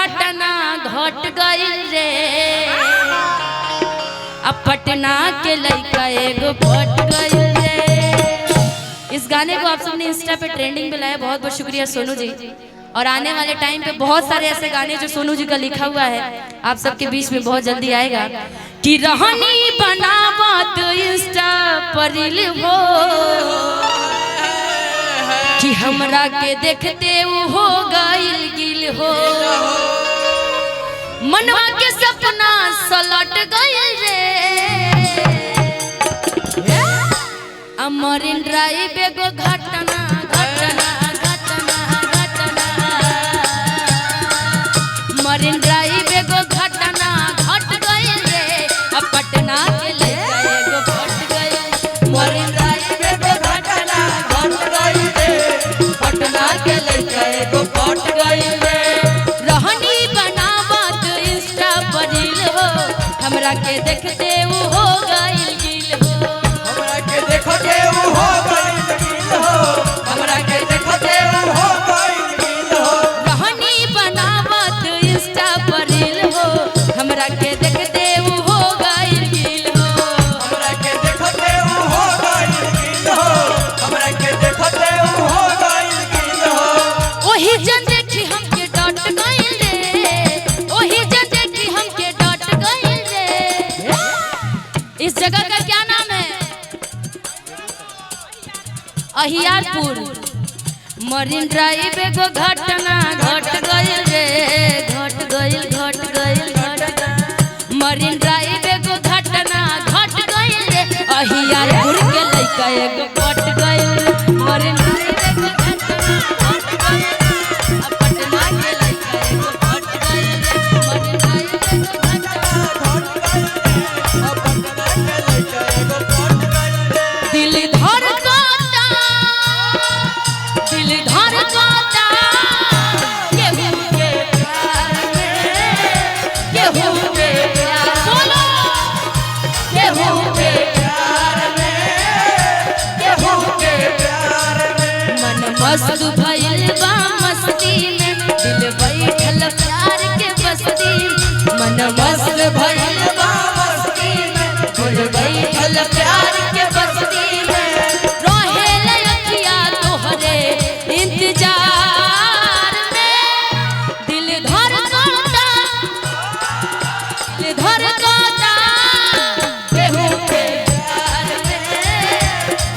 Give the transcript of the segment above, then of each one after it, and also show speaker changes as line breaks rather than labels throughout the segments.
घटना घट गई रे, अब पटना के लड़का एगो फट गई रे। इस गाने को आप सबने इंस्टा पे ट्रेंडिंग पे लाया, बहुत बहुत शुक्रिया सोनू जी। और आने वाले टाइम पे बहुत सारे ऐसे गाने जो सोनू जी का लिखा हुआ है आप सबके बीच में बहुत जल्दी आएगा। कि रहनी बनावत इंस्टा पर रील हो, कि हमरा के देखते हो गइल गिल हो, मनवा के सपना सलट गइल रे। मरीन ड्राइव एगो घटना घटना घटना घटना, मरीन ड्राइव एगो घटना घट गइल रे, अब पटना के लड़का एगो फट गइल। मरीन ड्राइव एगो घटना घट गइल रे, पटना के लड़का एगो फट गइल रे। रहनी बनावत इंस्टा पर रील हो, हमरा के देखते हो गइल गिल हो,
हमरा के देखते हो गइल गिल हो, हमरा के देखते हो गइल गिल हो।
रहनी बनावत इंस्टा पर रील हो, हमरा के देखते हो गइल गिल हो,
हमरा के देखते हो गइल गिल हो, हमरा के देखते हो गइल गिल हो।
ओही जन देखी हमके डट गइल रे, ओही जन देखी हमके डट गइल रे। इस जगह का क्या नाम है? अहियारपुर। मरीन ड्राइव एगो घटना घट गइल रे, घट गइल घट गइल घट गइल। मरीन ड्राइव एगो घटना घट गइल रे, अहियारपुर के लइका एगो फट गइल। मरीन ड्राइव एगो घटना घट गइल रे, अब पटना के लइका एगो फट गइल रे। मरीन ड्राइव एगो घटना
घट गइल रे, अब पटना के लइका एगो फट गइल रे।
दिल धड़कता, दिल धड़कता, केहू के प्यार में, केहू के प्यार, बोलो, केहू के प्यार में, केहू के
प्यार में
मन मस्त भइल बा मस्ती में, दिल बैठल प्यार के बस्ती। मन मस्त भइल बा मस्ती में, दिल बैठल प्यार के बस्ती में। रहेला अखिया तोहरे इंतजार में, दिल धड़कता, दिल धड़कता, केहू के प्यार में,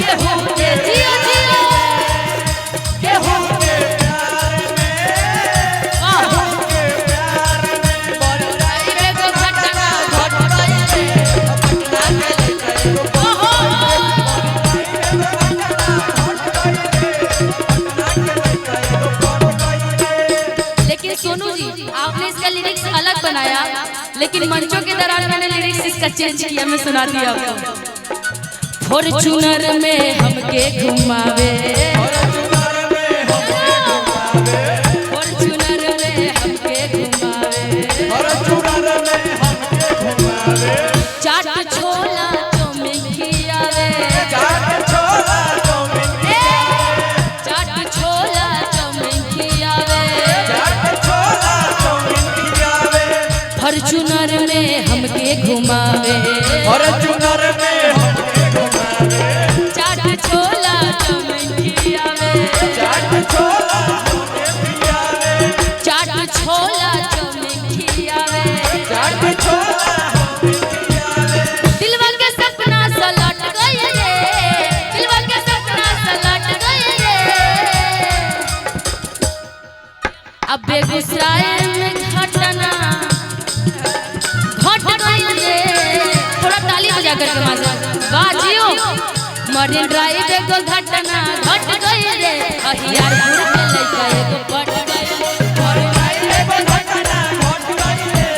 केहू के जियो जियो, केहू के
प्यार में,
आहो
के प्यार में।
मरीन ड्राइव एगो घटना घट गइल रे, पटना के लइका एगो ओहो। लेकिन सोनू जी आपने इसका लिरिक्स अलग बनाया, लेकिन मंचों के दौरान मैंने लिरिक्स इसका चेंज किया, मैं सुनाती हूँ आपको। फॉर्च्यूनर में हमके घुमावे, फॉर्च्यूनर में हमके घुमावे, चाट छोला चौमिन खियावे, चाट छोला चौमिन खियावे। फॉर्च्यूनर में हमके घुमावे, चाट छोला चौमिन खियावे, चाट छोला चौमिन खियावे। दिलवा के सपना सलट गइल रे, दिलवा के सपना सलट गइल रे। अब बेगूसराय में घटना घट गइल रे, थोड़ा ताली बजा कर के माजा बाजियो। मरीन ड्राइव एगो घटना घट गइल रे, अहियारपुर के लइका एगो फट गइल। मरीन ड्राइव एगो घटना घट गइल रे,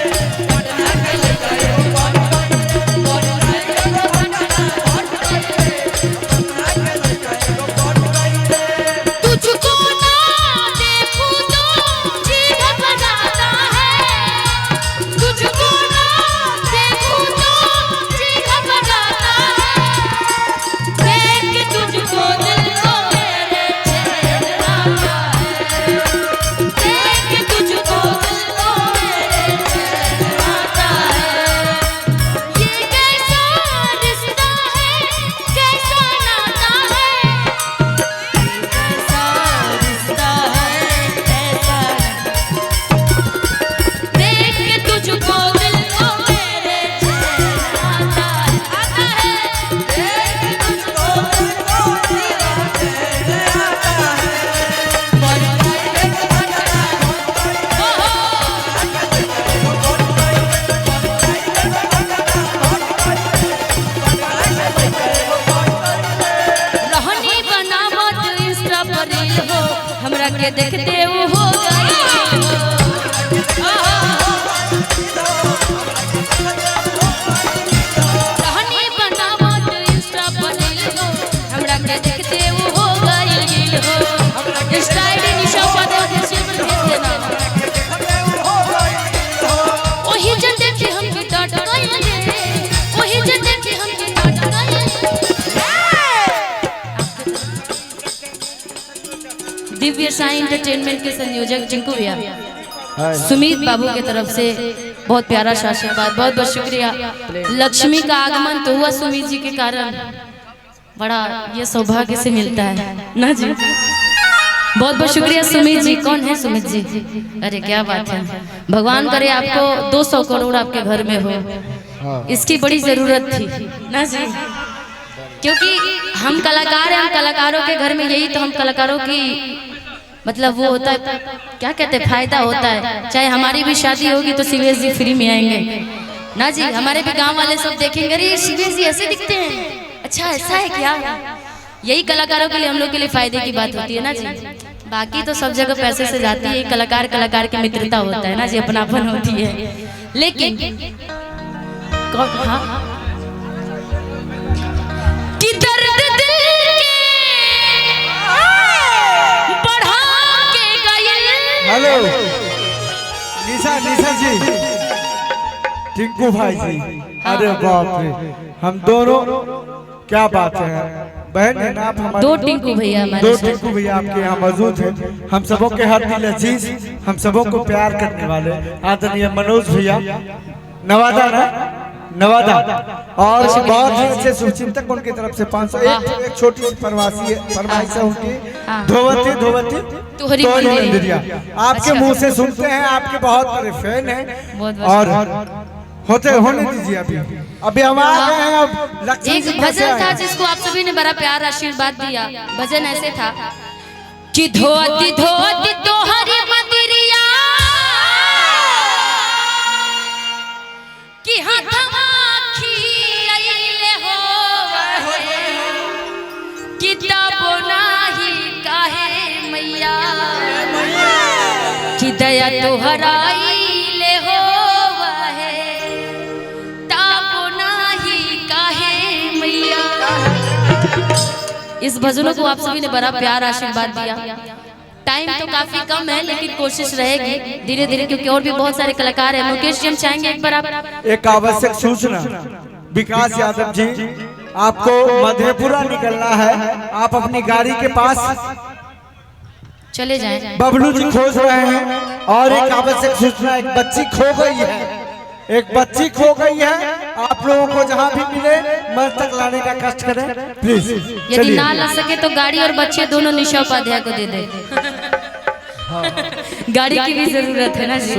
पटना के लइका एगो फट गइल। मरीन ड्राइव एगो घटना घट गइल रे। तुझको ना देखूं तो जी घबराता है, तुझको ना देखूं तो जी घबराता है, देख तुझको दिल को मेरे चैन आता है। के देखते वो हो गई कहानी बनावत इंस्टा पर रील हो हमरा के देखते वो हो गई हो इंस्टा आईडी निशा पर भेज देना ओही जन देखे हम के डाट गए ओही जन देखे हम के डाट गए। दिव्य साई एंटरटेनमेंट के संयोजक जिंकू भैया सुमित बाबू की तरफ से बहुत प्यारा सा आशीर्वाद, बहुत बहुत शुक्रिया। लक्ष्मी का आगमन तो हुआ सुमित जी के कारण, बड़ा ये सौभाग्य से मिलता है ना जी। बहुत बहुत शुक्रिया सुमित जी। कौन है सुमित जी? अरे क्या बात है, भगवान करे आपको 200 करोड़ आपके घर में हो, इसकी बड़ी जरूरत थी ना जी। क्योंकि हम कलाकार हैं, हम कलाकारों के घर में यही तो हम कलाकारों की मतलब वो होता है, क्या कहते हैं, फायदा होता है। चाहे हमारी भी शादी होगी तो सीवेश जी फ्री में आएंगे ना जी। हमारे भी गांव वाले सब देखेंगे, अरे सीवेश जी ऐसे दिखते हैं, अच्छा ऐसा है क्या। यही कलाकारों के लिए, हम लोग के लिए फायदे की बात होती है ना जी। बाकी तो सब जगह पैसे से जाती है, कलाकार कलाकार की मित्रता होता है ना जी, अपनापन होती है। लेकिन
हेलो निशा जी, टिंकू भाई जी, अरे बाप रे, हम दोनों क्या बात है, बहन है ना आप हमारे।
दो टिंकू भैया,
दो टिंकू भैया आपके यहाँ मौजूद हैं। हम सबों के हर दिल अजीज, हम सबों को प्यार करने वाले आदरणीय मनोज भैया, नवादा ना, नवादा, और बहुत ही अच्छे शुभचिंतक उनकी तरफ से 500। एक छोटी सी फरमाइश है उनकी, धोवती तोहरी मंदिरिया। आपके मुंह से सुनते हैं, आपके बहुत बड़े फैन हैं और होने दीजिए। अभी हम आ गए हैं। अब
एक भजन था जिसको आप सभी ने बड़ा प्यार आशीर्वाद दिया। भजन ऐसे था कि धोती धोती तोहरी मंदिरिया कि हाथवा खियाइले हो किताबो नाही काहे मैया कि दया तोहराइले हो ताबो नाही काहे मैया। इस भजनों को आप सभी ने बड़ा प्यार आशीर्वाद दिया। टाइम तो काफी कम है लेकिन कोशिश रहेगी धीरे धीरे, क्योंकि और भी बहुत सारे कलाकार हैं। मुकेश जी हम चाहेंगे एक बार आप
एक आवश्यक सूचना, विकास यादव जी आपको मधेपुरा निकलना है, आप अपनी गाड़ी के पास
चले जाएं।
बबलू जी खोज रहे हैं। और एक आवश्यक सूचना, एक बच्ची खो गई है, एक बच्ची खो गई है। आप लोगों को जहाँ भी मिले मन तक लाने का कष्ट करें प्लीज।
यदि ना ला सके तो गाड़ी और बच्चे दोनों निशा उपाध्याय को दे दे। गाड़ी की भी जरूरत है ना जी।